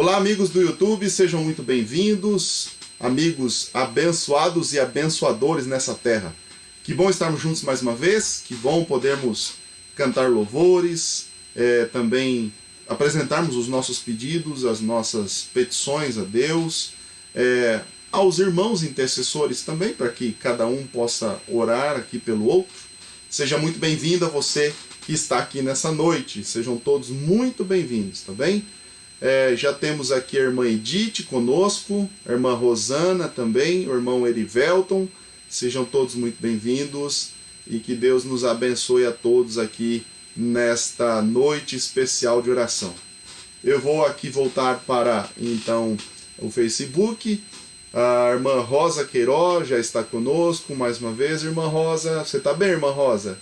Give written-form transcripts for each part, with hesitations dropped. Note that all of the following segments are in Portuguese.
Olá, amigos do YouTube, sejam muito bem-vindos, amigos abençoados e abençoadores nessa terra. Que bom estarmos juntos mais uma vez, que bom podermos cantar louvores, também apresentarmos os nossos pedidos, as nossas petições a Deus, aos irmãos intercessores também, para que cada um possa orar aqui pelo outro. Seja muito bem-vindo a você que está aqui nessa noite, sejam todos muito bem-vindos, tá bem? Já temos aqui a irmã Edith conosco, a irmã Rosana também, o irmão Erivelton. Sejam todos muito bem-vindos e que Deus nos abençoe a todos aqui nesta noite especial de oração. Eu vou aqui voltar para, então, o Facebook. A irmã Rosa Queiroz já está conosco mais uma vez. Irmã Rosa, você está bem, irmã Rosa?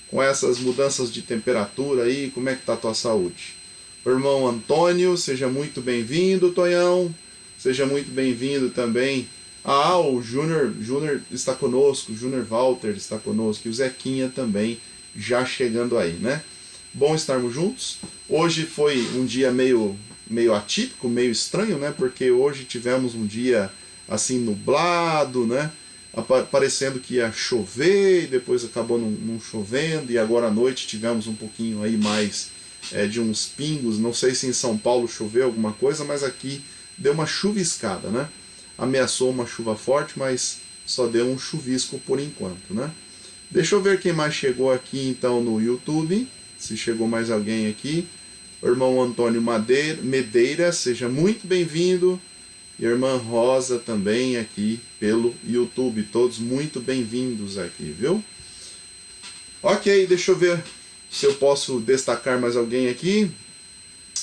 Com essas mudanças de temperatura aí, como é que está a tua saúde? O irmão Antônio, seja muito bem-vindo, Tonhão. Seja muito bem-vindo também. O Júnior está conosco, o Júnior Walter está conosco, e o Zequinha também já chegando aí, né? Bom estarmos juntos. Hoje foi um dia meio atípico, meio estranho, né? Porque hoje tivemos um dia assim nublado, né? Parecendo que ia chover, e depois acabou não chovendo, e agora à noite tivemos um pouquinho aí mais de uns pingos. Não sei se em São Paulo choveu alguma coisa, mas aqui deu uma chuviscada, né? Ameaçou uma chuva forte, mas só deu um chuvisco por enquanto, né? Deixa eu ver quem mais chegou aqui então no YouTube, se chegou mais alguém aqui. O irmão Antônio Medeira, seja muito bem-vindo. E a irmã Rosa também aqui pelo YouTube, todos muito bem-vindos aqui, viu? Ok, deixa eu ver se eu posso destacar mais alguém aqui.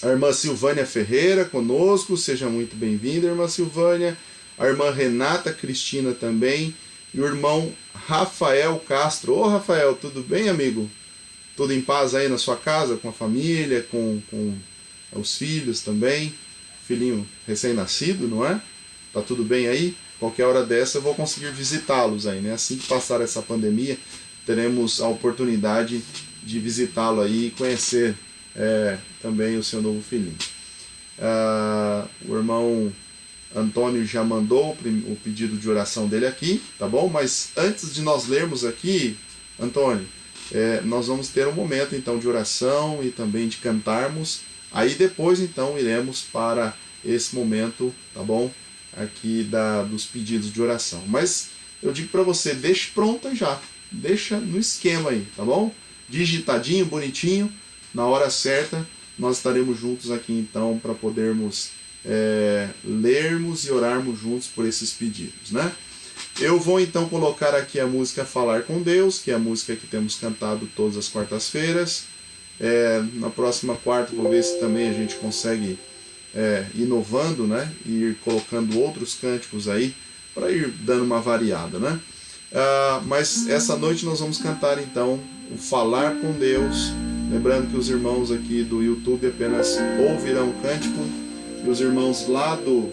A irmã Silvânia Ferreira conosco, seja muito bem-vinda, irmã Silvânia. A irmã Renata Cristina também, e o irmão Rafael Castro. Ô Rafael, tudo bem, amigo? Tudo em paz aí na sua casa, com a família, com os filhos também? Filhinho recém-nascido, não é? Tá tudo bem aí? Qualquer hora dessa eu vou conseguir visitá-los aí, né? Assim que passar essa pandemia, teremos a oportunidade de visitá-lo aí e conhecer também o seu novo filhinho. O irmão Antônio já mandou o pedido de oração dele aqui, tá bom? Mas antes de nós lermos aqui, Antônio, nós vamos ter um momento então de oração e também de cantarmos. Aí depois então iremos para esse momento, tá bom? Aqui dos pedidos de oração. Mas eu digo para você, deixe pronta já, deixa no esquema aí, tá bom? Digitadinho, bonitinho, na hora certa nós estaremos juntos aqui então para podermos lermos e orarmos juntos por esses pedidos, né? Eu vou então colocar aqui a música Falar com Deus, que é a música que temos cantado todas as quartas-feiras. Na próxima quarta vou ver se também a gente consegue inovando, né? E ir colocando outros cânticos aí para ir dando uma variada, né? Mas essa noite nós vamos cantar então o Falar com Deus, lembrando que os irmãos aqui do YouTube apenas ouvirão o cântico. E os irmãos lá do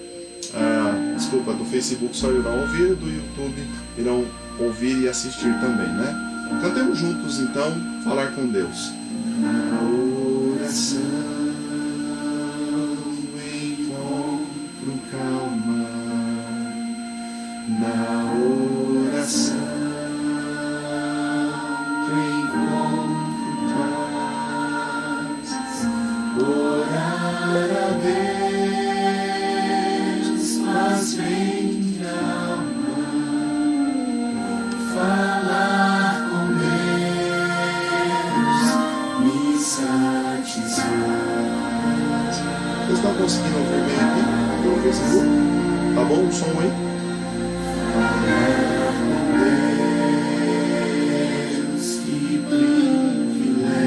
Facebook só irão ouvir, do YouTube irão ouvir e assistir também, né? Cantemos juntos então, Falar com Deus. Na oração encontro calma, na oração encontro paz, orar a Deus. Mas vem alma, falar com Deus, me satisfaz. Vocês estão conseguindo ouvir bem aqui pelo Facebook? Tá bom o som aí? Falar com Deus, que privilégio,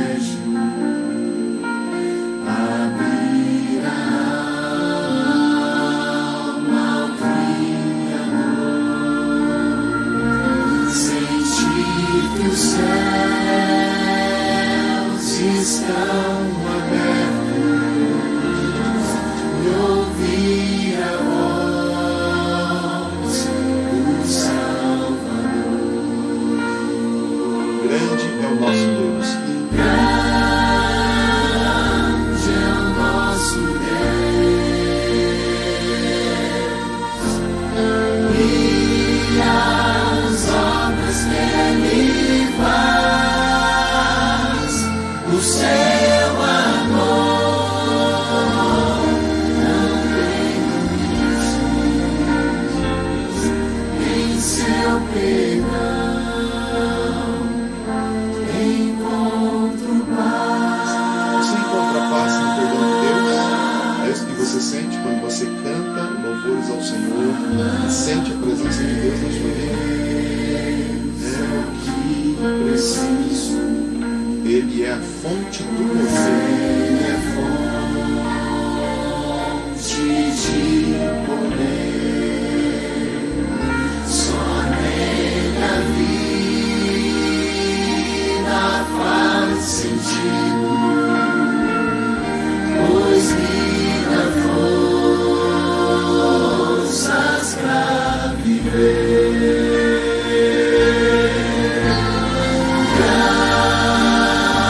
abrir a os céus estão abertos e ouvir a voz do Salvador. Grande é o nosso Deus. Grande é o nosso Deus. E as obras que Ele Sente a presença de Deus na sua vida. É o que preciso. Ele é a fonte do poder. Ele é a fonte de poder. Só nele a vida faz sentido. Pois me dá forças pra viver.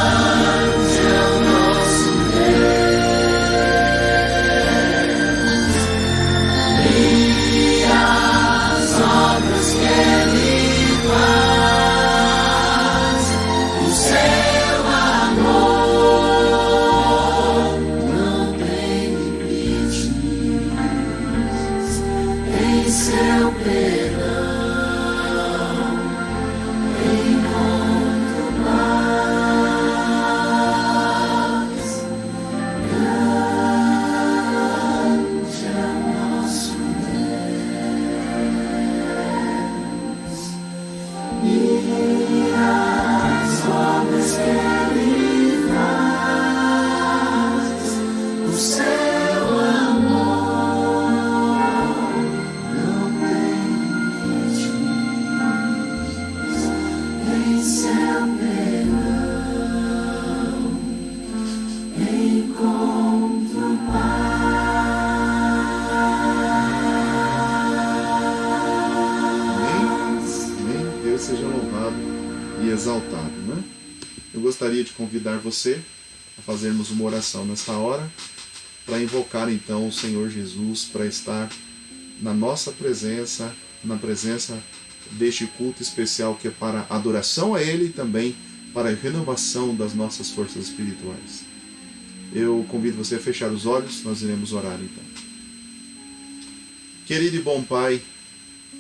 Grande é o nosso Deus, e as obras que Ele faz, o seu amor não tem limites. Em seu perdão encontro paz. Grande é o nosso Deus, e as obras que Ele faz, o seu amor não tem limites. Em seu perdão encontro paz. Amém? Deus seja louvado e exaltado, né? Eu gostaria de convidar você a fazermos uma oração nessa hora, para invocar então o Senhor Jesus para estar na nossa presença, na presença deste culto especial que é para adoração a Ele e também para a renovação das nossas forças espirituais. Eu convido você a fechar os olhos, nós iremos orar então. Querido e bom Pai,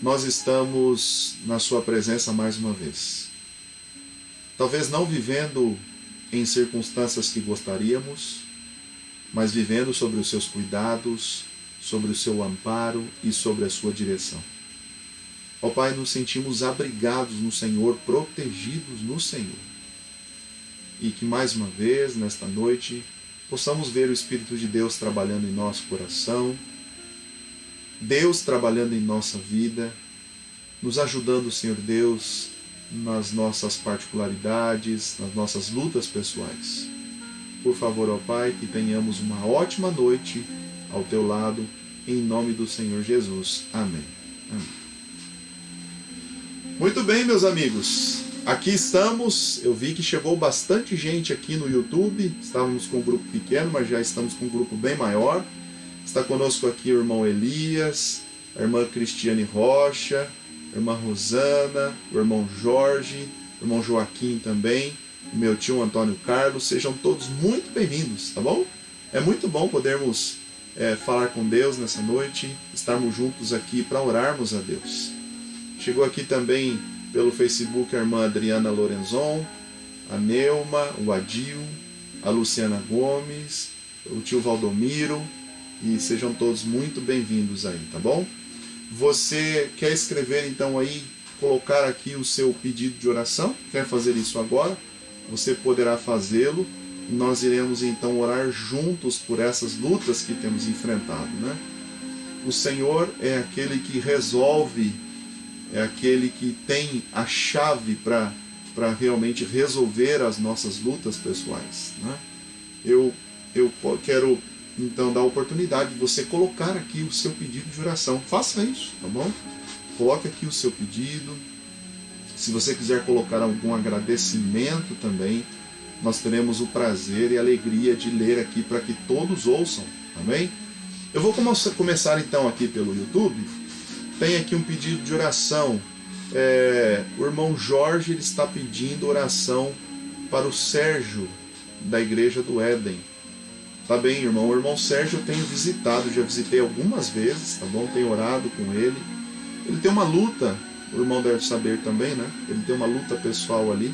nós estamos na Sua presença mais uma vez. Talvez não vivendo em circunstâncias que gostaríamos, mas vivendo sobre os Seus cuidados, sobre o Seu amparo e sobre a Sua direção. Ó Pai, nos sentimos abrigados no Senhor, protegidos no Senhor. E que mais uma vez, nesta noite, possamos ver o Espírito de Deus trabalhando em nosso coração, Deus trabalhando em nossa vida, nos ajudando, Senhor Deus, nas nossas particularidades, nas nossas lutas pessoais. Por favor, ó Pai, que tenhamos uma ótima noite ao Teu lado, em nome do Senhor Jesus. Amém. Amém. Muito bem, meus amigos. Aqui estamos. Eu vi que chegou bastante gente aqui no YouTube. Estávamos com um grupo pequeno, mas já estamos com um grupo bem maior. Está conosco aqui o irmão Elias, a irmã Cristiane Rocha, a irmã Rosana, o irmão Jorge, o irmão Joaquim também, o meu tio Antônio Carlos. Sejam todos muito bem-vindos, tá bom? É muito bom podermos falar com Deus nessa noite, estarmos juntos aqui para orarmos a Deus. Chegou aqui também pelo Facebook a irmã Adriana Lorenzon, a Neuma, o Adil, a Luciana Gomes, o tio Valdomiro, e sejam todos muito bem-vindos aí, tá bom? Você quer escrever então aí, colocar aqui o seu pedido de oração? Quer fazer isso agora? Você poderá fazê-lo. Nós iremos então orar juntos por essas lutas que temos enfrentado, né? O Senhor é aquele que resolve, é aquele que tem a chave para realmente resolver as nossas lutas pessoais, né? Eu quero então dar a oportunidade de você colocar aqui o seu pedido de oração. Faça isso, tá bom? Coloque aqui o seu pedido. Se você quiser colocar algum agradecimento também, nós teremos o prazer e a alegria de ler aqui para que todos ouçam, amém? Eu vou começar então aqui pelo YouTube. Tem aqui um pedido de oração. O irmão Jorge ele está pedindo oração para o Sérgio, da igreja do Éden. Tá bem, irmão? O irmão Sérgio eu tenho visitado, já visitei algumas vezes, tá bom? Tenho orado com ele. Ele tem uma luta, o irmão deve saber também, né? Ele tem uma luta pessoal ali,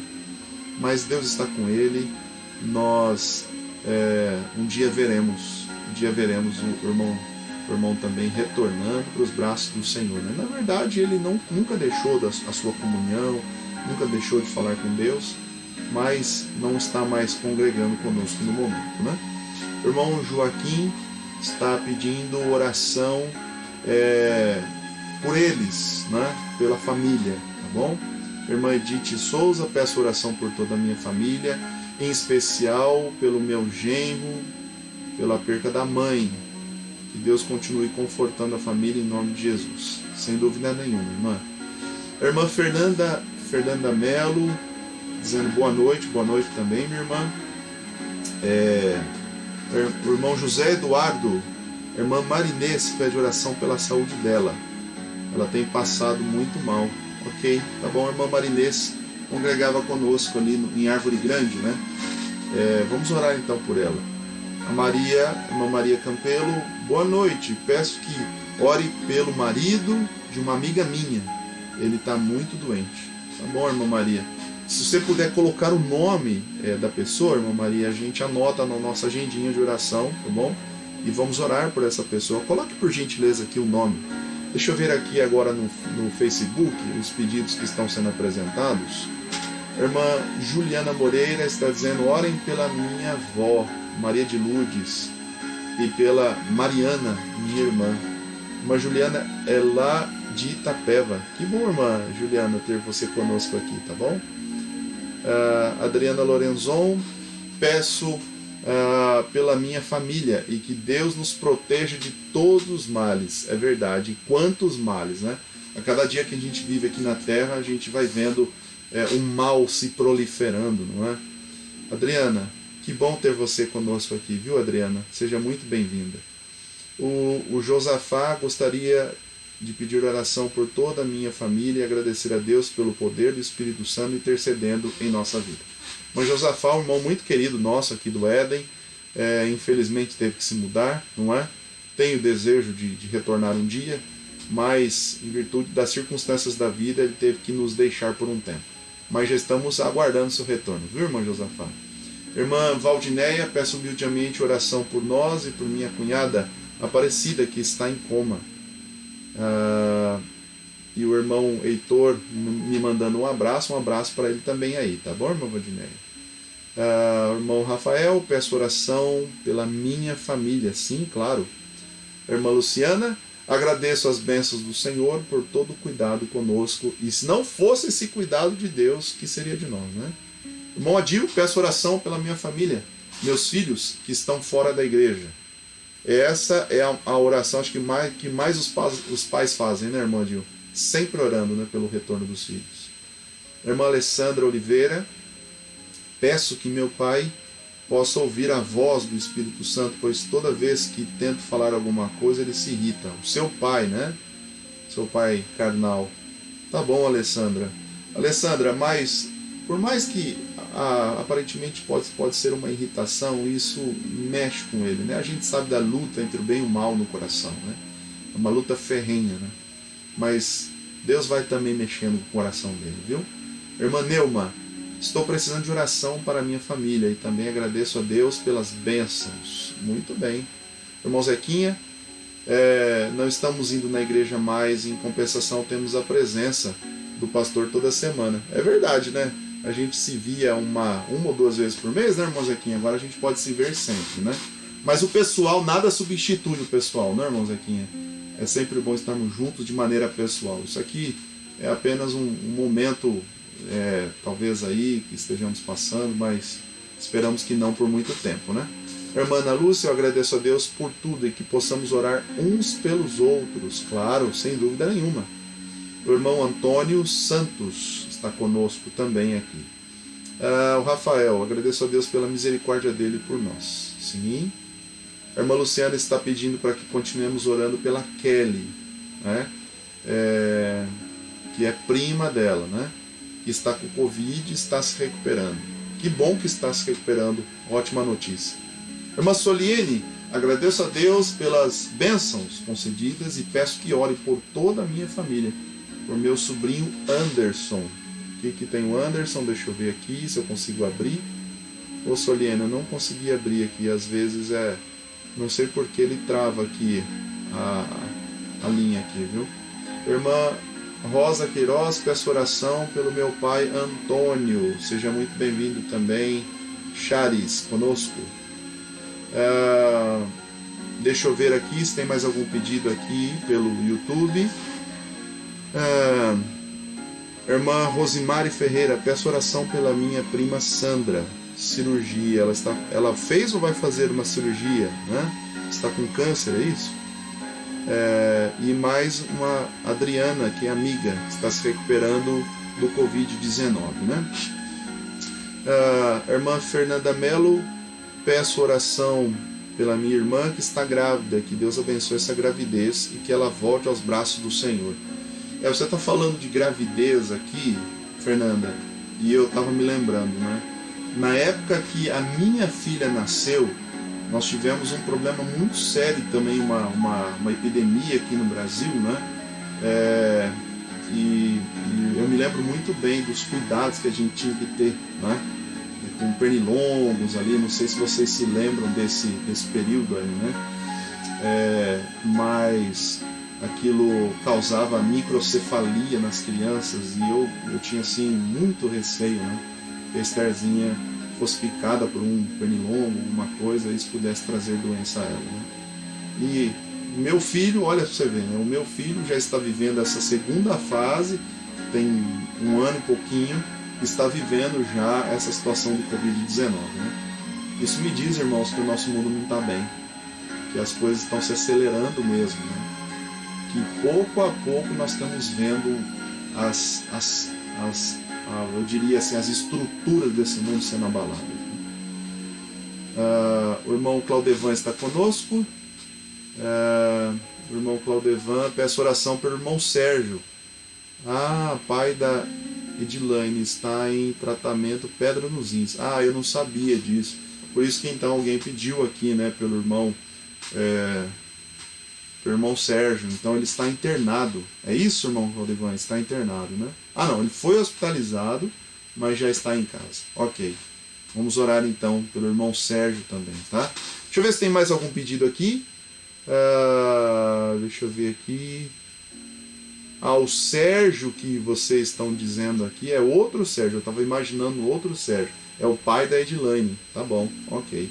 mas Deus está com ele. Nós um dia veremos o irmão também retornando para os braços do Senhor, né? Na verdade, ele nunca deixou a sua comunhão, nunca deixou de falar com Deus, mas não está mais congregando conosco no momento, né? O irmão Joaquim está pedindo oração por eles, né? Pela família, tá bom? Irmã Edith Souza, peço oração por toda a minha família, em especial pelo meu genro, pela perca da mãe. Que Deus continue confortando a família em nome de Jesus, sem dúvida nenhuma, irmã. A irmã Fernanda Melo, dizendo boa noite também, minha irmã. O irmão José Eduardo, a irmã Marinês pede oração pela saúde dela. Ela tem passado muito mal. Ok, tá bom, a irmã Marinês congregava conosco ali em Árvore Grande, né? Vamos orar então por ela. A irmã Maria Campelo, boa noite. Peço que ore pelo marido de uma amiga minha. Ele está muito doente. Tá bom, irmã Maria? Se você puder colocar o nome da pessoa, irmã Maria, a gente anota na nossa agendinha de oração, tá bom? E vamos orar por essa pessoa. Coloque por gentileza aqui o nome. Deixa eu ver aqui agora no Facebook os pedidos que estão sendo apresentados. A irmã Juliana Moreira está dizendo: orem pela minha avó, Maria de Lourdes, e pela Mariana, minha irmã. Irmã Juliana é lá de Itapeva. Que bom, irmã Juliana, ter você conosco aqui, tá bom? Adriana Lorenzon, peço pela minha família e que Deus nos proteja de todos os males. É verdade, e quantos males, né? A cada dia que a gente vive aqui na Terra, a gente vai vendo o mal se proliferando, não é? Adriana, que bom ter você conosco aqui, viu, Adriana? Seja muito bem-vinda. O Josafá gostaria de pedir oração por toda a minha família e agradecer a Deus pelo poder do Espírito Santo intercedendo em nossa vida. Mas Josafá, um irmão muito querido nosso aqui do Éden, infelizmente teve que se mudar, não é? Tem o desejo de retornar um dia, mas em virtude das circunstâncias da vida ele teve que nos deixar por um tempo. Mas já estamos aguardando seu retorno, viu, irmã Josafá? Irmã Valdineia, peço humildemente oração por nós e por minha cunhada Aparecida, que está em coma. E o irmão Heitor me mandando um abraço para ele também aí, tá bom, irmã Valdineia? O irmão Rafael, peço oração pela minha família, sim, claro. Irmã Luciana, agradeço as bênçãos do Senhor por todo o cuidado conosco, e se não fosse esse cuidado de Deus, que seria de nós, né? Irmão Adil, peço oração pela minha família, meus filhos que estão fora da igreja. Essa é a oração acho que mais os pais fazem, né, irmão Adil? Sempre orando, né, pelo retorno dos filhos. Irmã Alessandra Oliveira, peço que meu pai possa ouvir a voz do Espírito Santo, pois toda vez que tento falar alguma coisa ele se irrita. O seu pai, né? Seu pai carnal. Tá bom, Alessandra. Alessandra, mas por mais que aparentemente pode ser uma irritação, isso mexe com ele, né? A gente sabe da luta entre o bem e o mal no coração, né? É uma luta ferrenha, né? Mas Deus vai também mexendo com o coração dele, viu? Irmã Neuma, estou precisando de oração para a minha família e também agradeço a Deus pelas bênçãos. Muito bem. Irmão Zequinha, não estamos indo na igreja mais, em compensação temos a presença do pastor toda semana. É verdade, né? A gente se via uma ou duas vezes por mês, né, irmão Zequinha? Agora a gente pode se ver sempre, né? Mas o pessoal, nada substitui o pessoal, né, irmão Zequinha? É sempre bom estarmos juntos de maneira pessoal. Isso aqui é apenas um momento, talvez aí, que estejamos passando, mas esperamos que não por muito tempo, né? Irmã Ana Lúcia, eu agradeço a Deus por tudo e que possamos orar uns pelos outros, claro, sem dúvida nenhuma. O irmão Antônio Santos está conosco também aqui. O Rafael, agradeço a Deus pela misericórdia dele por nós. Sim. A irmã Luciana está pedindo para que continuemos orando pela Kelly, né? Que é prima dela, né? Que está com Covid e está se recuperando. Que bom que está se recuperando. Ótima notícia. Irmã Soliene, agradeço a Deus pelas bênçãos concedidas e peço que ore por toda a minha família, por meu sobrinho Anderson. O que tem o Anderson? Deixa eu ver aqui se eu consigo abrir. Ô Soliene, eu não consegui abrir aqui. Às vezes não sei porque ele trava aqui a linha aqui, viu? Irmã Rosa Queiroz, peço oração pelo meu pai Antônio. Seja muito bem-vindo também. Charis, conosco. Deixa eu ver aqui se tem mais algum pedido aqui pelo YouTube. Irmã Rosimari Ferreira, peço oração pela minha prima Sandra. Cirurgia, ela fez ou vai fazer uma cirurgia, né? Está com câncer, é isso? E mais uma Adriana, que é amiga, está se recuperando do Covid-19, né? Irmã Fernanda Melo, peço oração pela minha irmã que está grávida, que Deus abençoe essa gravidez e que ela volte aos braços do Senhor. Você está falando de gravidez aqui, Fernanda, e eu estava me lembrando, né? Na época que a minha filha nasceu, nós tivemos um problema muito sério também, uma epidemia aqui no Brasil, né? E eu me lembro muito bem dos cuidados que a gente tinha que ter, né? Com pernilongos ali, não sei se vocês se lembram desse período aí, né? Mas aquilo causava microcefalia nas crianças e eu tinha assim muito receio, né? Que a Estherzinha fosse picada por um pernilongo, uma coisa, e isso pudesse trazer doença a ela, né? E meu filho, olha pra você ver, né? O meu filho já está vivendo essa segunda fase, tem 1 ano e pouquinho, está vivendo já essa situação do Covid-19, né? Isso me diz, irmãos, que o nosso mundo não está bem, que as coisas estão se acelerando mesmo, né? Que pouco a pouco nós estamos vendo eu diria assim, as estruturas desse mundo sendo abaladas. O irmão Claudevan está conosco. O irmão Claudevan, peço oração pelo irmão Sérgio. Pai da Edilaine, está em tratamento pedra nos rins. Eu não sabia disso. Por isso que então alguém pediu aqui, né, pelo irmão Sérgio. Então ele está internado. É isso, irmão Claudevan? Está internado, né? Não, ele foi hospitalizado, mas já está em casa. Ok. Vamos orar então pelo irmão Sérgio também, tá? Deixa eu ver se tem mais algum pedido aqui. Deixa eu ver aqui. O Sérgio que vocês estão dizendo aqui é outro Sérgio. Eu estava imaginando outro Sérgio. É o pai da Edilaine. Tá bom, ok.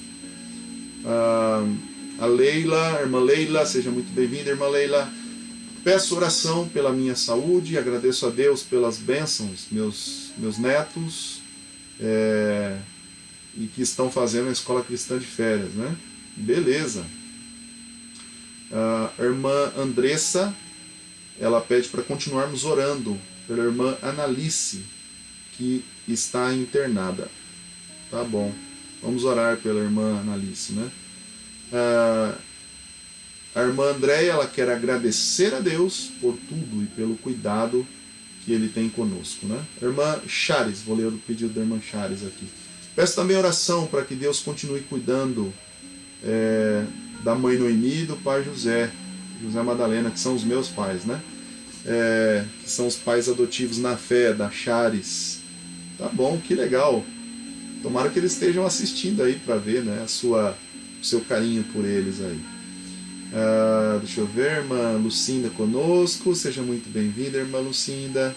A Leila, irmã Leila, seja muito bem-vinda, irmã Leila. Peço oração pela minha saúde, agradeço a Deus pelas bênçãos, meus netos, e que estão fazendo a escola cristã de férias, né? Beleza. A irmã Andressa, ela pede para continuarmos orando pela irmã Analice, que está internada. Tá bom, vamos orar pela irmã Analice, né? A irmã Andréia, ela quer agradecer a Deus por tudo e pelo cuidado que Ele tem conosco, né? A irmã Charis, vou ler o pedido da irmã Charis aqui. Peço também oração para que Deus continue cuidando da mãe Noemi e do pai José Madalena, que são os meus pais, né? Que são os pais adotivos na fé, da Charis. Tá bom, que legal. Tomara que eles estejam assistindo aí para ver, né, o seu carinho por eles aí. Deixa eu ver, irmã Lucinda conosco, seja muito bem-vinda, irmã Lucinda.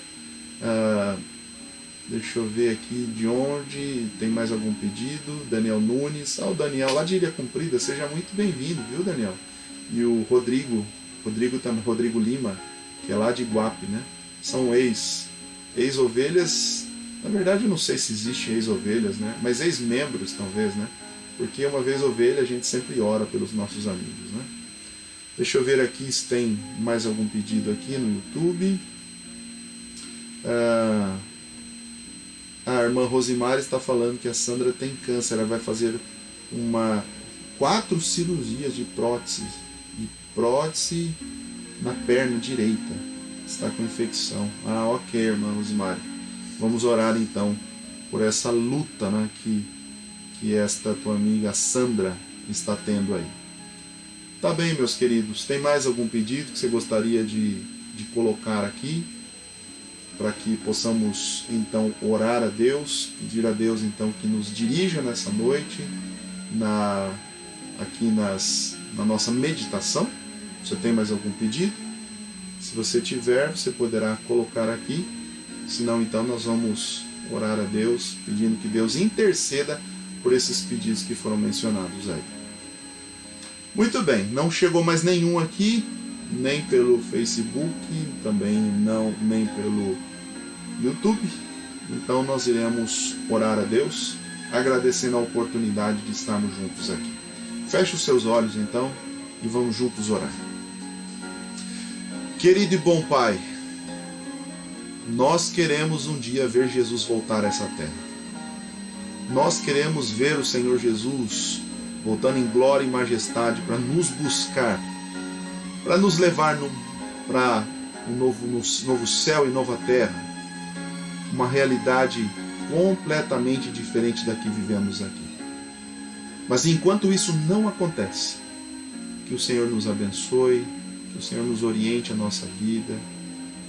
Deixa eu ver aqui de onde tem mais algum pedido. Daniel Nunes, o Daniel lá de Ilha Comprida, seja muito bem-vindo, viu, Daniel? E o Rodrigo Lima, que é lá de Iguape, né? São ex-ovelhas, na verdade eu não sei se existe ex-ovelhas, né? Mas ex-membros talvez, né? Porque uma vez ovelha a gente sempre ora pelos nossos amigos, né? Deixa eu ver aqui se tem mais algum pedido aqui no YouTube. A irmã Rosimari está falando que a Sandra tem câncer. Ela vai fazer 4 cirurgias de prótese na perna direita. Está com infecção. Ok, irmã Rosimari. Vamos orar então por essa luta, né, que esta tua amiga Sandra está tendo aí. Tá bem, meus queridos, tem mais algum pedido que você gostaria de colocar aqui? Para que possamos então orar a Deus, pedir a Deus então que nos dirija nessa noite, aqui na nossa meditação. Você tem mais algum pedido? Se você tiver, você poderá colocar aqui. Se não, então nós vamos orar a Deus, pedindo que Deus interceda por esses pedidos que foram mencionados aí. Muito bem, não chegou mais nenhum aqui, nem pelo Facebook, também não, nem pelo YouTube. Então nós iremos orar a Deus, agradecendo a oportunidade de estarmos juntos aqui. Feche os seus olhos então e vamos juntos orar. Querido e bom Pai, nós queremos um dia ver Jesus voltar a essa terra. Nós queremos ver o Senhor Jesus voltando em glória e majestade para nos buscar, para nos levar para um novo céu e nova terra, uma realidade completamente diferente da que vivemos aqui. Mas enquanto isso não acontece, que o Senhor nos abençoe, que o Senhor nos oriente a nossa vida,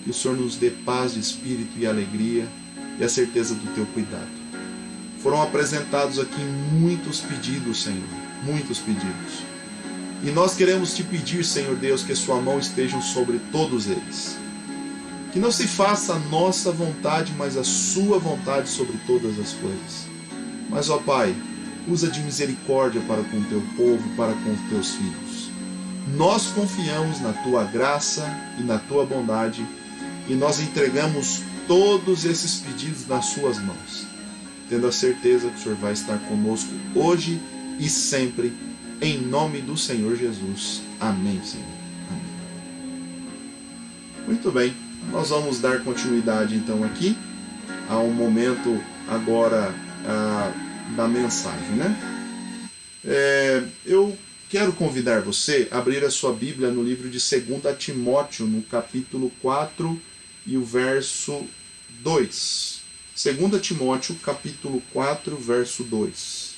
que o Senhor nos dê paz de espírito e alegria e a certeza do teu cuidado. Foram apresentados aqui muitos pedidos, Senhor, muitos pedidos. E nós queremos te pedir, Senhor Deus, que a sua mão esteja sobre todos eles. Que não se faça a nossa vontade, mas a sua vontade sobre todas as coisas. Mas, ó Pai, usa de misericórdia para com o teu povo, para com os teus filhos. Nós confiamos na tua graça e na tua bondade e nós entregamos todos esses pedidos nas suas mãos, tendo a certeza que o Senhor vai estar conosco hoje e sempre, em nome do Senhor Jesus. Amém, Senhor. Amém. Muito bem, nós vamos dar continuidade então aqui a um momento agora da mensagem, né? Eu quero convidar você a abrir a sua Bíblia no livro de 2 Timóteo, no capítulo 4 e o verso 2. 2 Timóteo, capítulo 4, verso 2.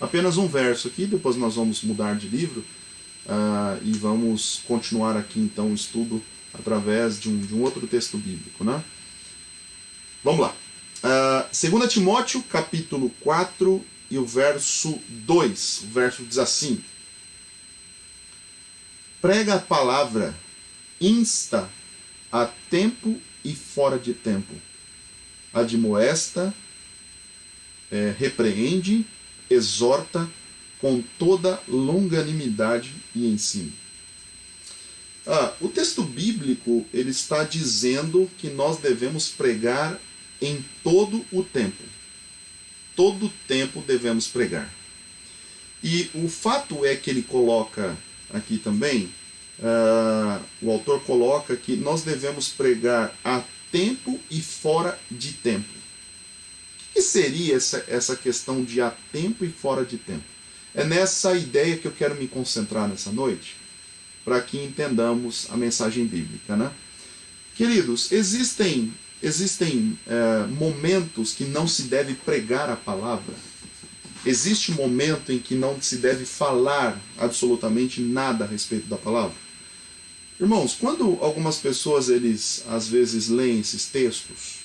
Apenas um verso aqui, depois nós vamos mudar de livro e vamos continuar aqui então o estudo através de um outro texto bíblico, né? Vamos lá. 2 Timóteo, capítulo 4 e o verso 2. O verso diz assim: prega a palavra, insta a tempo e fora de tempo, admoesta, repreende, exorta com toda longanimidade e ensino. O texto bíblico ele está dizendo que nós devemos pregar em todo o tempo. Todo tempo devemos pregar. E o fato é que ele coloca aqui também, o autor coloca que nós devemos pregar a tempo e fora de tempo. O que seria essa questão de a tempo e fora de tempo? É nessa ideia que eu quero me concentrar nessa noite, para que entendamos a mensagem bíblica, né? Queridos, existem momentos que não se deve pregar a palavra. Existe um momento em que não se deve falar absolutamente nada a respeito da palavra. Irmãos, quando algumas pessoas às vezes leem esses textos,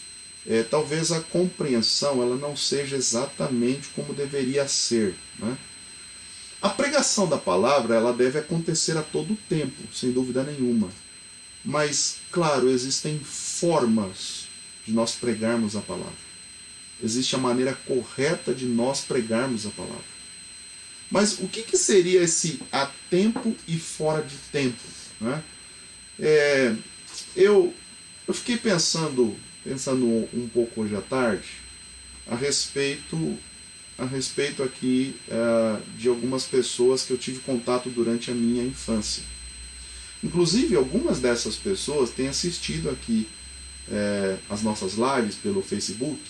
talvez a compreensão ela não seja exatamente como deveria ser, né? A pregação da palavra ela deve acontecer a todo tempo, sem dúvida nenhuma. Mas, claro, existem formas de nós pregarmos a palavra. Existe a maneira correta de nós pregarmos a palavra. Mas o que seria esse a tempo e fora de tempo, né? Eu fiquei pensando um pouco hoje à tarde a respeito aqui de algumas pessoas que eu tive contato durante a minha infância. Inclusive, algumas dessas pessoas têm assistido aqui as nossas lives pelo Facebook,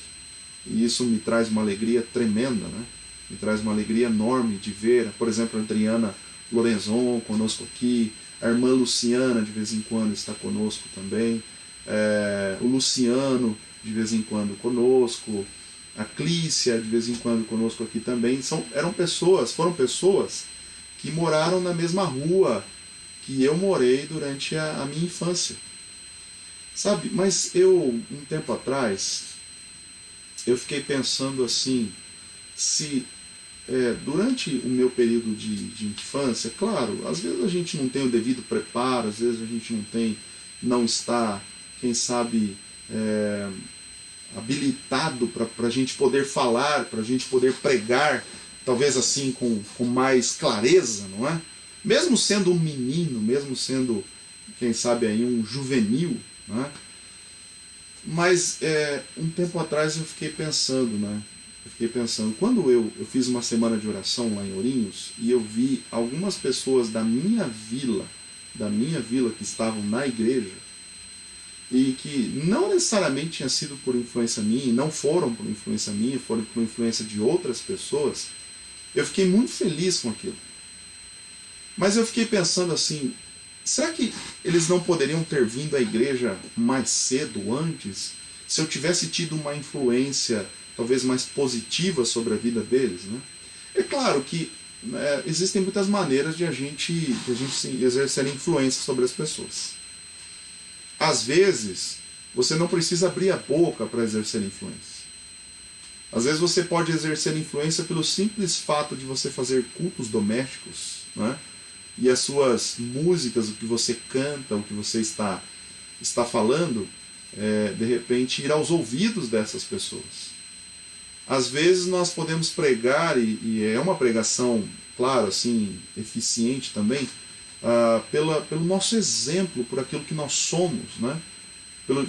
e isso me traz uma alegria tremenda, né? Me traz uma alegria enorme de ver, por exemplo, a Adriana Lorenzon conosco aqui, a irmã Luciana de vez em quando está conosco também, o Luciano de vez em quando conosco, a Clícia de vez em quando conosco aqui também. Foram pessoas que moraram na mesma rua que eu morei durante a minha infância. Sabe, mas um tempo atrás, eu fiquei pensando assim, se durante o meu período de infância, claro, às vezes a gente não tem o devido preparo, às vezes a gente não está, quem sabe, habilitado para a gente poder falar, para a gente poder pregar, talvez assim com mais clareza, não é? Mesmo sendo um menino, mesmo sendo, quem sabe, aí um juvenil, não é? Mas um tempo atrás eu fiquei pensando, né? Quando eu fiz uma semana de oração lá em Ourinhos e eu vi algumas pessoas da minha vila que estavam na igreja e que não necessariamente tinha sido por influência minha, não foram por influência minha, foram por influência de outras pessoas, eu fiquei muito feliz com aquilo. Mas eu fiquei pensando assim, será que eles não poderiam ter vindo à igreja mais cedo, antes, se eu tivesse tido uma influência talvez mais positiva sobre a vida deles, né? É claro que existem muitas maneiras de a gente exercer influência sobre as pessoas. Às vezes, você não precisa abrir a boca para exercer influência. Às vezes você pode exercer influência pelo simples fato de você fazer cultos domésticos, né? E as suas músicas, o que você canta, o que você está falando, de repente ir aos ouvidos dessas pessoas. Às vezes nós podemos pregar, e é uma pregação, claro, assim, eficiente também, pelo nosso exemplo, por aquilo que nós somos, né?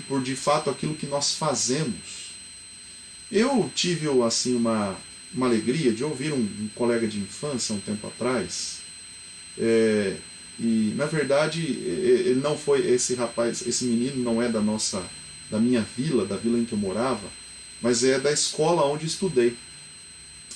Por de fato aquilo que nós fazemos. Eu tive assim, uma alegria de ouvir um colega de infância um tempo atrás, e na verdade ele não foi, esse menino não é da minha vila, da vila em que eu morava, mas é da escola onde estudei.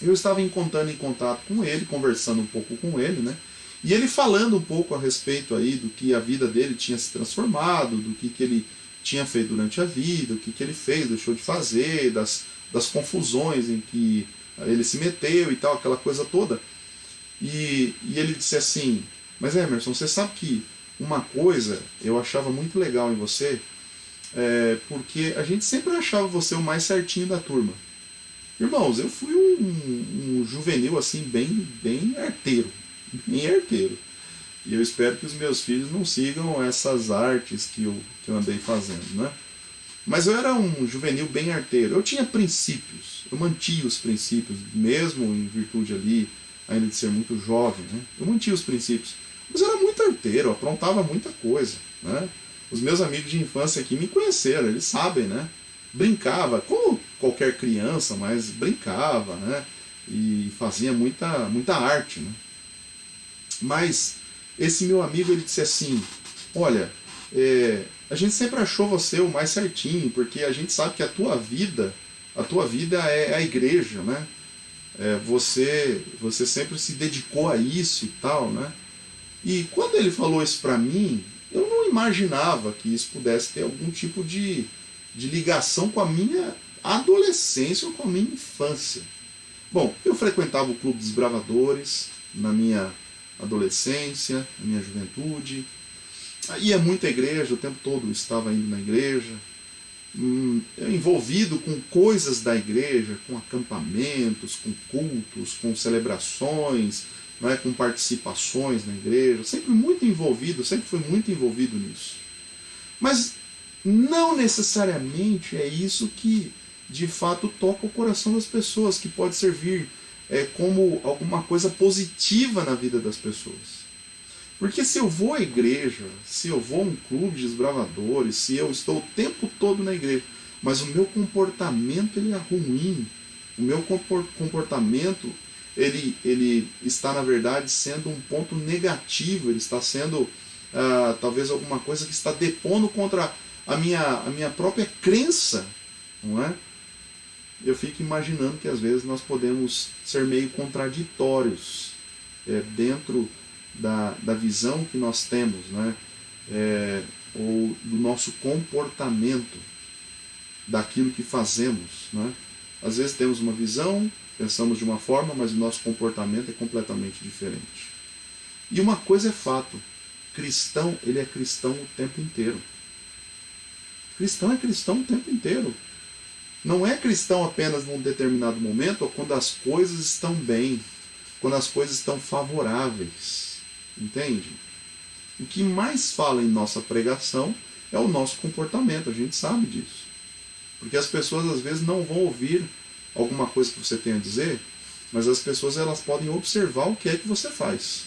Eu estava entrando em contato com ele, conversando um pouco com ele, né? E ele falando um pouco a respeito aí do que a vida dele tinha se transformado, do que ele tinha feito durante a vida, o que ele fez, deixou de fazer, das confusões em que ele se meteu e tal, aquela coisa toda. E ele disse assim, mas Emerson, você sabe que uma coisa eu achava muito legal em você, porque a gente sempre achava você o mais certinho da turma. Irmãos, eu fui um juvenil assim, bem arteiro. Bem arteiro. E eu espero que os meus filhos não sigam essas artes que eu andei fazendo, né? Mas eu era um juvenil bem arteiro. Eu tinha princípios, eu mantinha os princípios, mesmo em virtude ali, ainda de ser muito jovem, né? Eu mantinha os princípios. Mas eu era muito arteiro, eu aprontava muita coisa, né? Os meus amigos de infância aqui me conheceram, eles sabem, né? Brincava, como qualquer criança, mas brincava, né? E fazia muita arte, né? Mas esse meu amigo, ele disse assim, olha, a gente sempre achou você o mais certinho, porque a gente sabe que a tua vida é a igreja, né? Você sempre se dedicou a isso e tal, né? E quando ele falou isso pra mim, eu não imaginava que isso pudesse ter algum tipo de ligação com a minha adolescência ou com a minha infância. Bom, eu frequentava o Clube dos Bravadores na minha adolescência, na minha juventude, ia muito à igreja, o tempo todo eu estava indo na igreja, envolvido com coisas da igreja, com acampamentos, com cultos, com celebrações, né, com participações na igreja, sempre fui muito envolvido nisso. Mas não necessariamente é isso que de fato toca o coração das pessoas, que pode servir como alguma coisa positiva na vida das pessoas. Porque se eu vou à igreja, se eu vou a um clube de desbravadores, se eu estou o tempo todo na igreja, mas o meu comportamento ele é ruim, o meu comportamento ele está, na verdade, sendo um ponto negativo, ele está sendo talvez alguma coisa que está depondo contra a minha própria crença, não é? Eu fico imaginando que às vezes nós podemos ser meio contraditórios dentro da visão que nós temos, né? Ou do nosso comportamento. daquilo que fazemos, né? Às vezes temos uma visão, pensamos de uma forma, mas o nosso comportamento é completamente diferente. E uma coisa é fato, cristão, ele é cristão o tempo inteiro. Cristão é cristão o tempo inteiro. Não é cristão apenas num determinado momento ou quando as coisas estão bem, quando as coisas estão favoráveis. Entende? O que mais fala em nossa pregação é o nosso comportamento, a gente sabe disso. Porque as pessoas às vezes não vão ouvir alguma coisa que você tem a dizer, mas as pessoas elas podem observar o que é que você faz.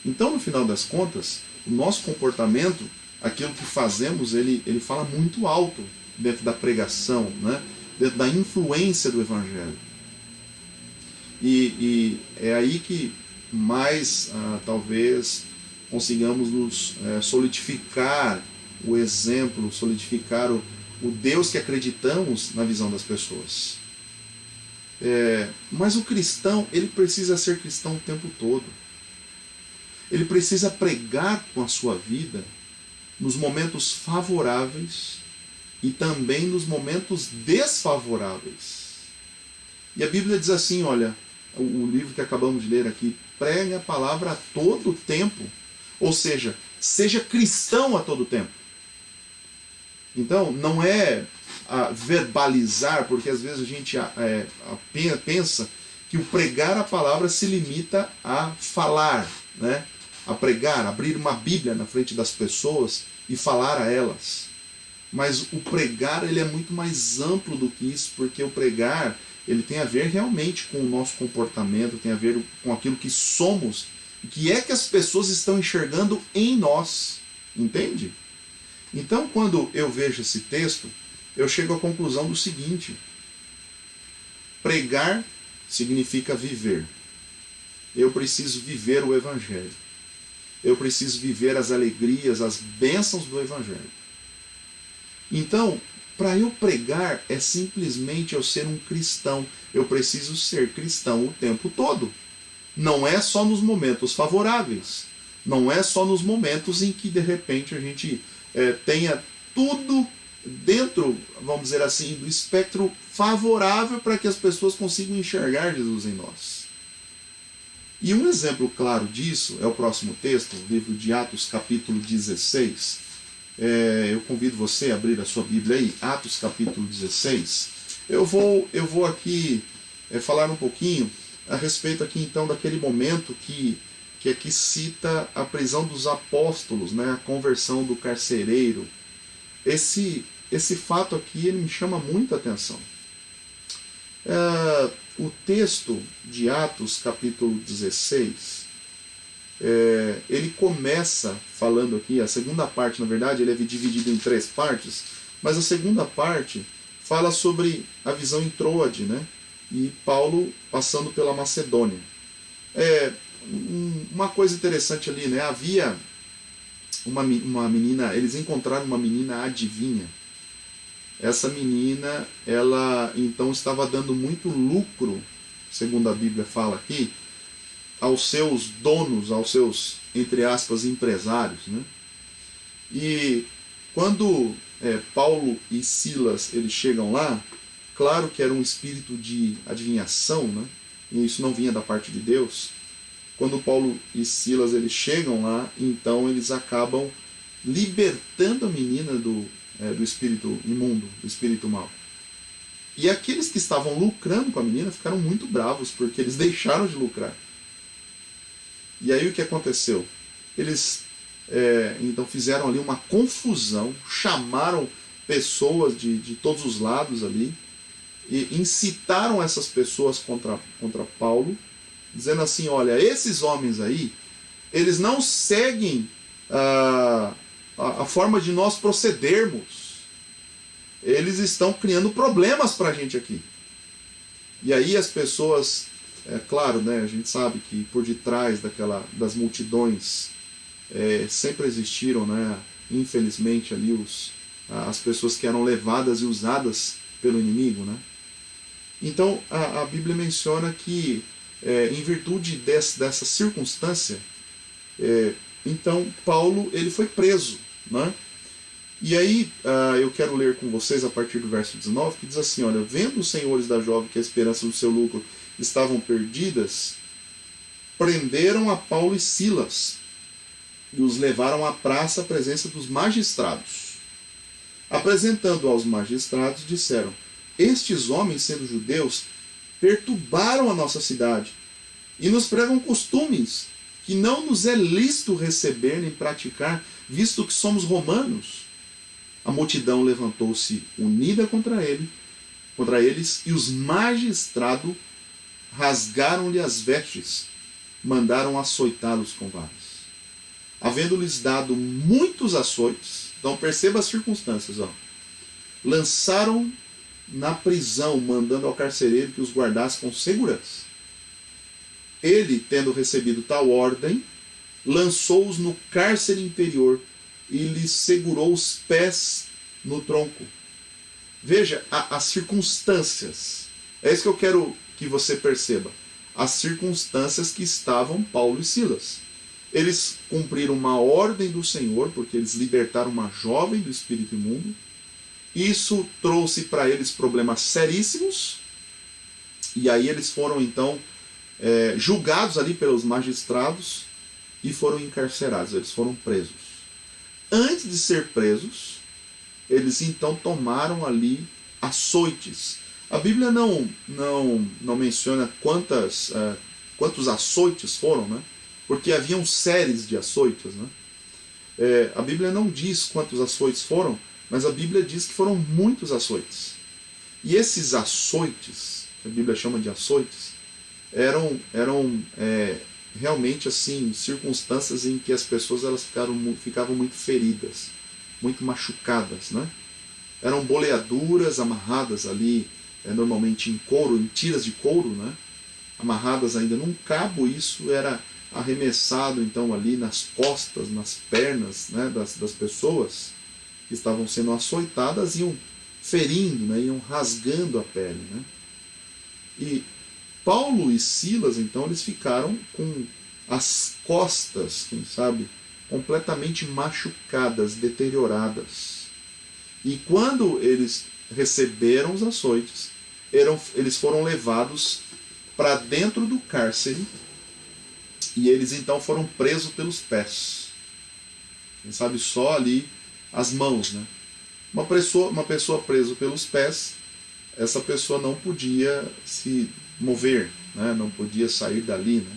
Então, no final das contas, o nosso comportamento, aquilo que fazemos, ele fala muito alto dentro da pregação, né? Dentro da influência do Evangelho. E é aí que mais, talvez, consigamos nos solidificar o exemplo, solidificar o Deus que acreditamos na visão das pessoas. Mas o cristão, ele precisa ser cristão o tempo todo. Ele precisa pregar com a sua vida nos momentos favoráveis e também nos momentos desfavoráveis. E a Bíblia diz assim, olha, o livro que acabamos de ler aqui, pregue a palavra a todo tempo. Ou seja, seja cristão a todo tempo. Então, não é verbalizar, porque às vezes a gente pensa que o pregar a palavra se limita a falar, né? A pregar, abrir uma Bíblia na frente das pessoas e falar a elas. Mas o pregar ele é muito mais amplo do que isso, porque o pregar ele tem a ver realmente com o nosso comportamento, tem a ver com aquilo que somos, o que é que as pessoas estão enxergando em nós, entende? Então, quando eu vejo esse texto, eu chego à conclusão do seguinte: pregar significa viver. Eu preciso viver o Evangelho. Eu preciso viver as alegrias, as bênçãos do Evangelho. Então, para eu pregar é simplesmente eu ser um cristão. Eu preciso ser cristão o tempo todo. Não é só nos momentos favoráveis. Não é só nos momentos em que de repente a gente tenha tudo dentro, vamos dizer assim, do espectro favorável para que as pessoas consigam enxergar Jesus em nós. E um exemplo claro disso é o próximo texto, o livro de Atos, capítulo 16. Eu convido você a abrir a sua Bíblia aí, Atos, capítulo 16. Eu vou aqui falar um pouquinho a respeito aqui então daquele momento que aqui cita a prisão dos apóstolos, né, a conversão do carcereiro. Esse fato aqui ele me chama muita atenção. O texto de Atos, capítulo 16, ele começa falando aqui, a segunda parte, na verdade, ele é dividido em 3 partes, mas a segunda parte fala sobre a visão em Troade, né, e Paulo passando pela Macedônia. Uma coisa interessante ali, né, havia uma menina, eles encontraram uma menina adivinha. Essa menina, ela então estava dando muito lucro, segundo a Bíblia fala aqui, aos seus donos, aos seus, entre aspas, empresários, né? E quando Paulo e Silas eles chegam lá, claro que era um espírito de adivinhação, né? E isso não vinha da parte de Deus. Quando Paulo e Silas eles chegam lá, então eles acabam libertando a menina do espírito imundo, do espírito mau. E aqueles que estavam lucrando com a menina ficaram muito bravos, porque eles deixaram de lucrar. E aí o que aconteceu? Eles então fizeram ali uma confusão, chamaram pessoas de todos os lados ali, e incitaram essas pessoas contra Paulo, dizendo assim, olha, esses homens aí, eles não seguem a forma de nós procedermos. Eles estão criando problemas para a gente aqui. E aí as pessoas, claro, né, a gente sabe que por detrás das multidões sempre existiram, né, infelizmente ali as pessoas que eram levadas e usadas pelo inimigo, né? Então a Bíblia menciona que em virtude dessa circunstância, então Paulo ele foi preso, né? E aí eu quero ler com vocês a partir do verso 19, que diz assim, olha, vendo os senhores da jovem que a esperança do seu lucro estavam perdidas, prenderam a Paulo e Silas e os levaram à praça à presença dos magistrados. Apresentando aos magistrados, disseram, estes homens, sendo judeus, perturbaram a nossa cidade e nos pregam costumes que não nos é lícito receber nem praticar, visto que somos romanos. A multidão levantou-se unida contra eles, e os magistrados rasgaram-lhe as vestes, mandaram açoitá-los com varas. Havendo-lhes dado muitos açoites, então perceba as circunstâncias, lançaram na prisão, mandando ao carcereiro que os guardasse com segurança. Ele, tendo recebido tal ordem, lançou-os no cárcere interior e lhes segurou os pés no tronco. Veja as circunstâncias. É isso que eu quero que você perceba. As circunstâncias que estavam Paulo e Silas. Eles cumpriram uma ordem do Senhor, porque eles libertaram uma jovem do espírito imundo. Isso trouxe para eles problemas seríssimos. E aí eles foram então julgados ali pelos magistrados e foram encarcerados, eles foram presos. Antes de ser presos, eles então tomaram ali açoites. A Bíblia não menciona quantos açoites foram, né? Porque haviam séries de açoites, né? A Bíblia não diz quantos açoites foram, mas a Bíblia diz que foram muitos açoites. E esses açoites, que a Bíblia chama de açoites, eram realmente assim circunstâncias em que as pessoas elas ficavam muito feridas, muito machucadas, né? Eram boleaduras amarradas ali, normalmente em couro, em tiras de couro, né? Amarradas ainda num cabo. Isso era arremessado então ali nas costas, nas pernas, né, das pessoas que estavam sendo açoitadas, iam ferindo, né? Iam rasgando a pele, né? E Paulo e Silas, então, eles ficaram com as costas, quem sabe, completamente machucadas, deterioradas. E quando eles receberam os açoites, eles foram levados para dentro do cárcere e eles então foram presos pelos pés. Quem sabe só ali as mãos, né? Uma pessoa presa pelos pés, essa pessoa não podia se mover, né? Não podia sair dali, né?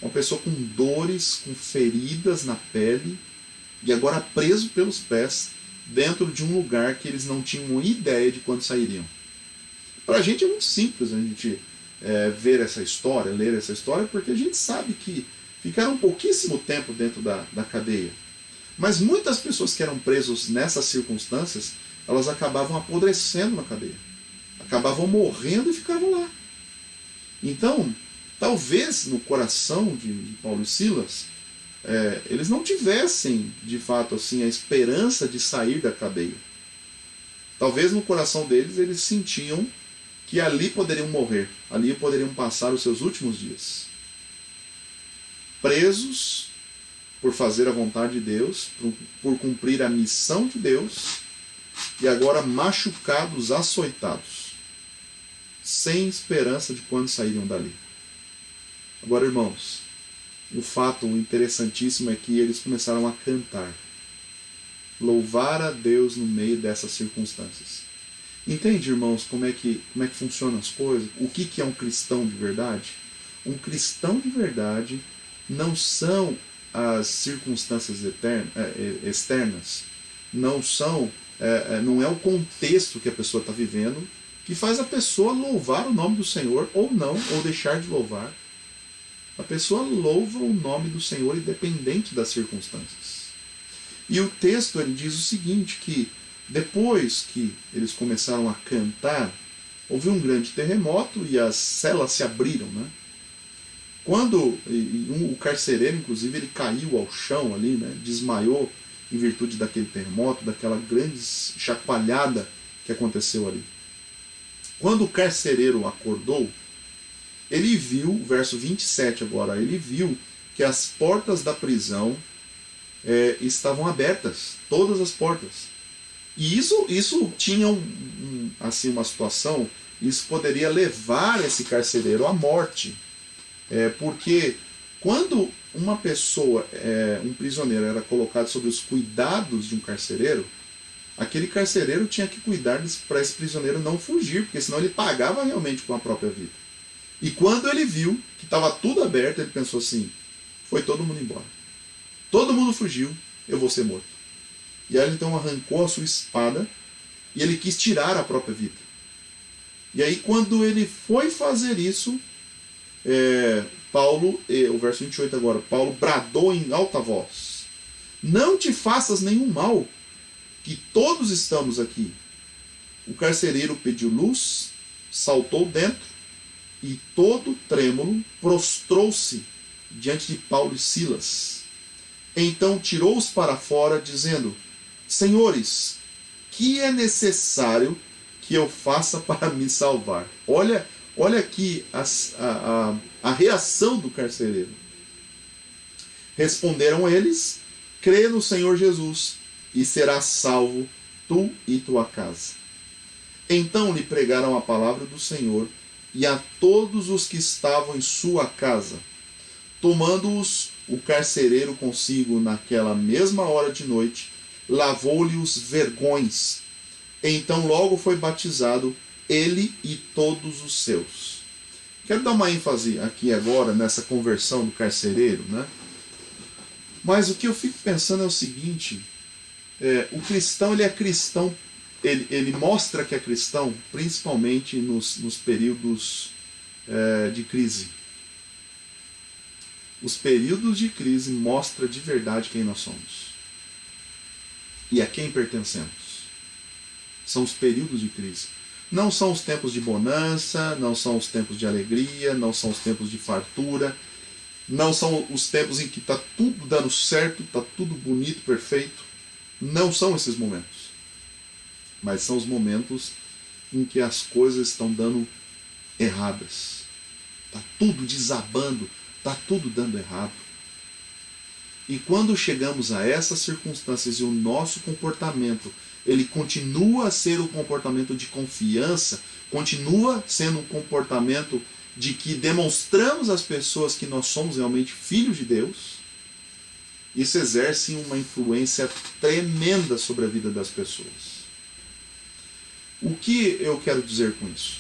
Uma pessoa com dores, com feridas na pele, e agora preso pelos pés dentro de um lugar que eles não tinham ideia de quando sairiam. Para a gente é muito simples a gente ver essa história, ler essa história, porque a gente sabe que ficaram pouquíssimo tempo dentro da cadeia. Mas muitas pessoas que eram presos nessas circunstâncias, elas acabavam apodrecendo na cadeia. Acabavam morrendo e ficavam lá. Então, talvez no coração de Paulo e Silas, eles não tivessem, de fato, assim, a esperança de sair da cadeia. Talvez no coração deles eles sentiam que ali poderiam morrer, ali poderiam passar os seus últimos dias. Presos por fazer a vontade de Deus, por cumprir a missão de Deus, e agora machucados, açoitados, sem esperança de quando sairiam dali. Agora, irmãos, o fato interessantíssimo é que eles começaram a cantar, louvar a Deus no meio dessas circunstâncias. Entende, irmãos, como é que funcionam as coisas? O que é um cristão de verdade? Um cristão de verdade não são as circunstâncias externas, não é o contexto que a pessoa está vivendo que faz a pessoa louvar o nome do Senhor ou não, ou deixar de louvar. A pessoa louva o nome do Senhor independente das circunstâncias. E o texto ele diz o seguinte, que depois que eles começaram a cantar, houve um grande terremoto e as celas se abriram, né? Quando o carcereiro, inclusive, ele caiu ao chão ali, né? Desmaiou em virtude daquele terremoto, daquela grande chacoalhada que aconteceu ali. Quando o carcereiro acordou, ele viu, verso 27 agora, ele viu que as portas da prisão estavam abertas, todas as portas. E isso tinha assim, uma situação, isso poderia levar esse carcereiro à morte. Porque quando uma pessoa, um prisioneiro, era colocado sob os cuidados de um carcereiro, aquele carcereiro tinha que cuidar para esse prisioneiro não fugir, porque senão ele pagava realmente com a própria vida. E quando ele viu que estava tudo aberto, ele pensou assim: foi todo mundo embora. Todo mundo fugiu, eu vou ser morto. E aí ele então arrancou a sua espada e ele quis tirar a própria vida. E aí quando ele foi fazer isso, Paulo, o verso 28 agora, Paulo bradou em alta voz: não te faças nenhum mal, que todos estamos aqui. O carcereiro pediu luz, saltou dentro e, todo trêmulo, prostrou-se diante de Paulo e Silas. Então tirou-os para fora, dizendo: senhores, que é necessário que eu faça para me salvar? Olha aqui a reação do carcereiro. Responderam eles: crê no Senhor Jesus, e serás salvo, tu e tua casa. Então lhe pregaram a palavra do Senhor e a todos os que estavam em sua casa. Tomando-os o carcereiro consigo naquela mesma hora de noite, lavou-lhe os vergões. Então logo foi batizado, ele e todos os seus. Quero dar uma ênfase aqui agora nessa conversão do carcereiro, né? Mas o que eu fico pensando é o seguinte: o cristão, ele é cristão, ele mostra que é cristão principalmente nos períodos de crise. Os períodos de crise mostram de verdade quem nós somos e a quem pertencemos. São os períodos de crise. Não são os tempos de bonança, não são os tempos de alegria, não são os tempos de fartura, não são os tempos em que está tudo dando certo, está tudo bonito, perfeito. Não são esses momentos. Mas são os momentos em que as coisas estão dando erradas. Está tudo desabando, está tudo dando errado. E quando chegamos a essas circunstâncias e o nosso comportamento, ele continua a ser o comportamento de confiança, continua sendo um comportamento de que demonstramos às pessoas que nós somos realmente filhos de Deus, isso exerce uma influência tremenda sobre a vida das pessoas. O que eu quero dizer com isso?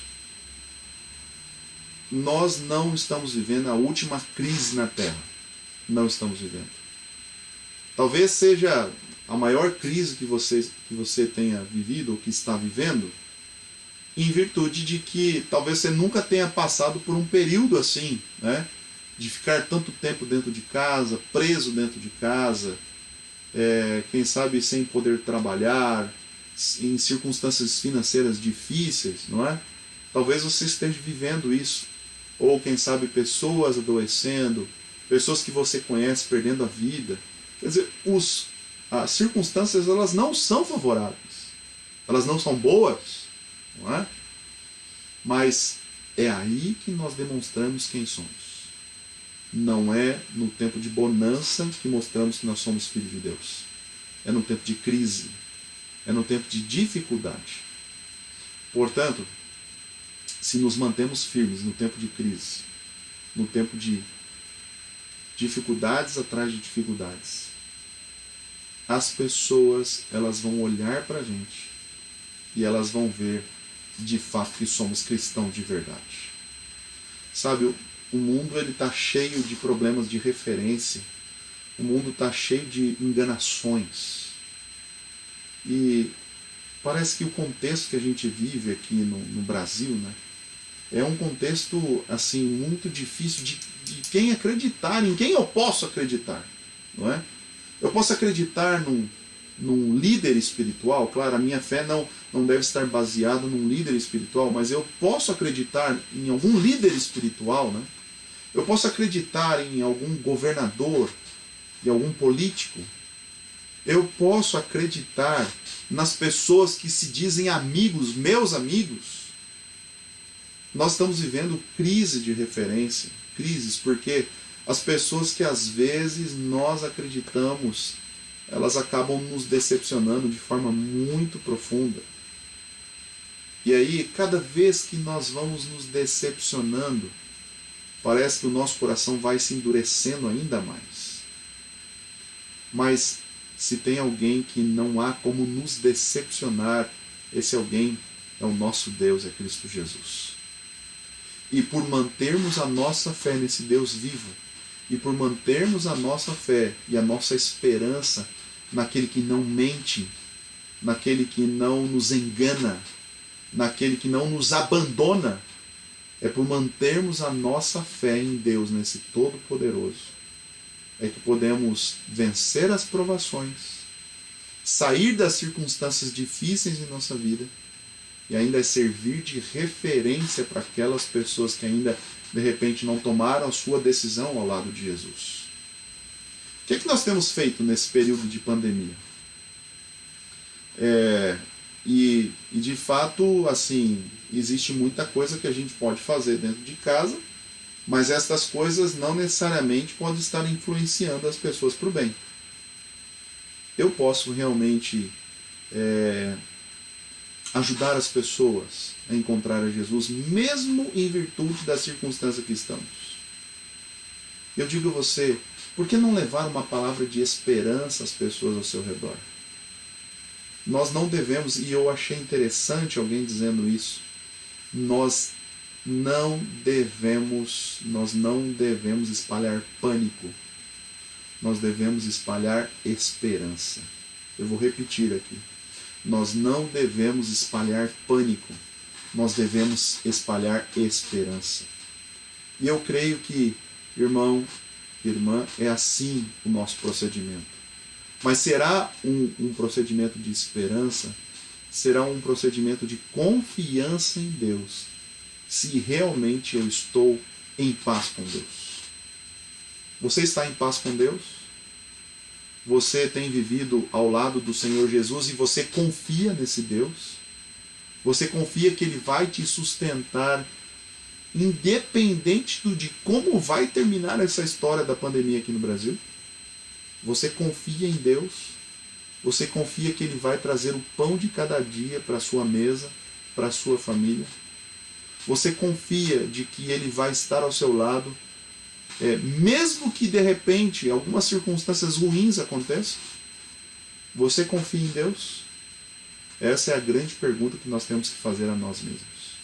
Nós não estamos vivendo a última crise na Terra. Não estamos vivendo. Talvez seja a maior crise que você tenha vivido ou que está vivendo, em virtude de que talvez você nunca tenha passado por um período assim, né? De ficar tanto tempo dentro de casa, preso dentro de casa, quem sabe sem poder trabalhar, em circunstâncias financeiras difíceis, não é? Talvez você esteja vivendo isso. Ou quem sabe pessoas adoecendo, pessoas que você conhece perdendo a vida. Quer dizer, as circunstâncias, elas não são favoráveis. Elas não são boas, não é? Mas é aí que nós demonstramos quem somos. Não é no tempo de bonança que mostramos que nós somos filhos de Deus. É no tempo de crise. É no tempo de dificuldade. Portanto, se nos mantemos firmes no tempo de crise, no tempo de dificuldades atrás de dificuldades, as pessoas, elas vão olhar para a gente e elas vão ver de fato que somos cristãos de verdade. Sabe, o mundo está cheio de problemas de referência, o mundo está cheio de enganações. E parece que o contexto que a gente vive aqui no Brasil, né, é um contexto assim, muito difícil de quem acreditar, em quem eu posso acreditar, não é? Eu posso acreditar num líder espiritual, claro, a minha fé não deve estar baseada num líder espiritual, mas eu posso acreditar em algum líder espiritual, né? Eu posso acreditar em algum governador, em algum político. Eu posso acreditar nas pessoas que se dizem amigos, meus amigos. Nós estamos vivendo crise de referência, crises, porque as pessoas que às vezes nós acreditamos elas acabam nos decepcionando de forma muito profunda. E aí, cada vez que nós vamos nos decepcionando, parece que o nosso coração vai se endurecendo ainda mais. Mas se tem alguém que não há como nos decepcionar, esse alguém é o nosso Deus, é Cristo Jesus. E por mantermos a nossa fé nesse Deus vivo, e por mantermos a nossa fé e a nossa esperança naquele que não mente, naquele que não nos engana, naquele que não nos abandona, é por mantermos a nossa fé em Deus, nesse Todo-Poderoso, é que podemos vencer as provações, sair das circunstâncias difíceis em nossa vida e ainda servir de referência para aquelas pessoas que ainda de repente não tomaram a sua decisão ao lado de Jesus. O que é que nós temos feito nesse período de pandemia? E de fato, assim, existe muita coisa que a gente pode fazer dentro de casa, mas estas coisas não necessariamente podem estar influenciando as pessoas para o bem. Eu posso realmente ajudar as pessoas a encontrar a Jesus, mesmo em virtude da circunstância que estamos. Eu digo a você, por que não levar uma palavra de esperança às pessoas ao seu redor? Nós não devemos, e eu achei interessante alguém dizendo isso, nós não devemos espalhar pânico. Nós devemos espalhar esperança. Eu vou repetir aqui. Nós não devemos espalhar pânico. Nós devemos espalhar esperança. E eu creio que, irmão, irmã, é assim o nosso procedimento. Mas será um procedimento de esperança? Será um procedimento de confiança em Deus, se realmente eu estou em paz com Deus. Você está em paz com Deus? Você tem vivido ao lado do Senhor Jesus e você confia nesse Deus? Você confia que Ele vai te sustentar, independente de como vai terminar essa história da pandemia aqui no Brasil? Você confia em Deus? Você confia que Ele vai trazer o pão de cada dia para a sua mesa, para a sua família? Você confia de que Ele vai estar ao seu lado, mesmo que de repente algumas circunstâncias ruins aconteçam? Você confia em Deus? Essa é a grande pergunta que nós temos que fazer a nós mesmos.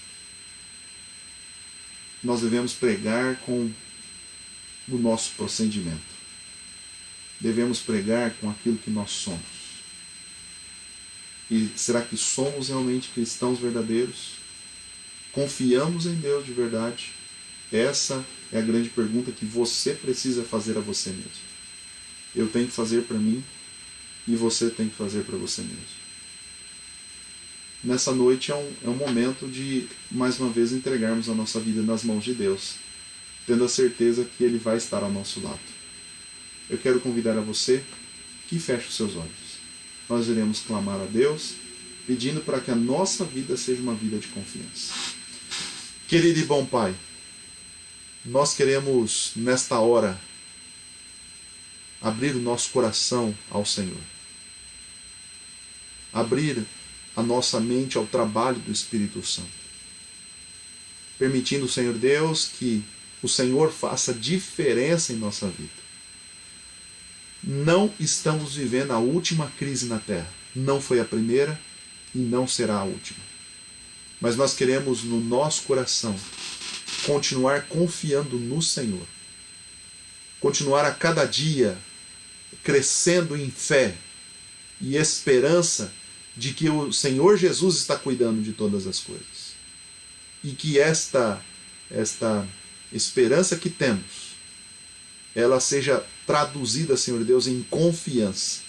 Nós devemos pregar com o nosso procedimento. Devemos pregar com aquilo que nós somos. E será que somos realmente cristãos verdadeiros? Confiamos em Deus de verdade? Essa é a grande pergunta que você precisa fazer a você mesmo. Eu tenho que fazer para mim e você tem que fazer para você mesmo. Nessa noite é um momento de, mais uma vez, entregarmos a nossa vida nas mãos de Deus, tendo a certeza que Ele vai estar ao nosso lado. Eu quero convidar a você que feche os seus olhos. Nós iremos clamar a Deus, pedindo para que a nossa vida seja uma vida de confiança. Querido e bom Pai, nós queremos, nesta hora, abrir o nosso coração ao Senhor. Abrir a nossa mente ao trabalho do Espírito Santo. Permitindo, Senhor Deus, que o Senhor faça diferença em nossa vida. Não estamos vivendo a última crise na Terra. Não foi a primeira e não será a última. Mas nós queremos, no nosso coração, continuar confiando no Senhor. Continuar a cada dia crescendo em fé e esperança de que o Senhor Jesus está cuidando de todas as coisas. E que esta esperança que temos, ela seja traduzida, Senhor Deus, em confiança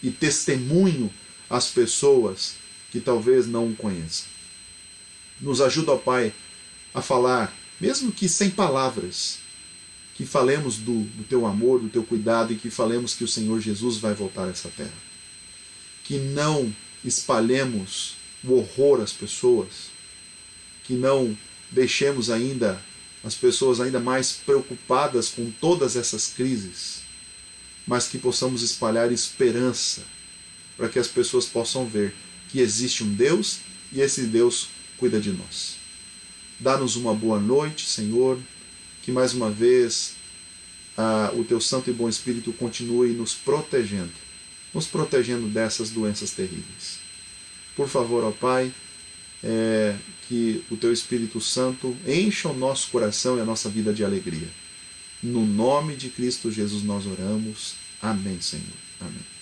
e testemunho às pessoas que talvez não o conheçam. Nos ajuda, ó Pai, a falar, mesmo que sem palavras, que falemos do Teu amor, do Teu cuidado e que falemos que o Senhor Jesus vai voltar a essa terra. Que não espalhemos o horror às pessoas, que não deixemos ainda as pessoas ainda mais preocupadas com todas essas crises, mas que possamos espalhar esperança, para que as pessoas possam ver que existe um Deus e esse Deus cuida de nós. Dá-nos uma boa noite, Senhor, que mais uma vez o Teu Santo e Bom Espírito continue nos protegendo dessas doenças terríveis. Por favor, ó Pai, que o Teu Espírito Santo encha o nosso coração e a nossa vida de alegria. No nome de Cristo Jesus nós oramos. Amém, Senhor. Amém.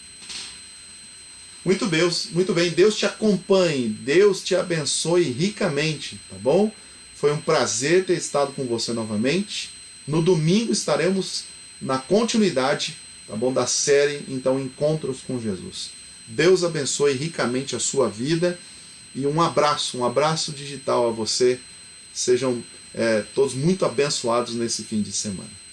Muito bem, Deus te acompanhe, Deus te abençoe ricamente, tá bom? Foi um prazer ter estado com você novamente. No domingo estaremos na continuidade, tá bom, da série, então, Encontros com Jesus. Deus abençoe ricamente a sua vida e um abraço digital a você. Sejam todos muito abençoados nesse fim de semana.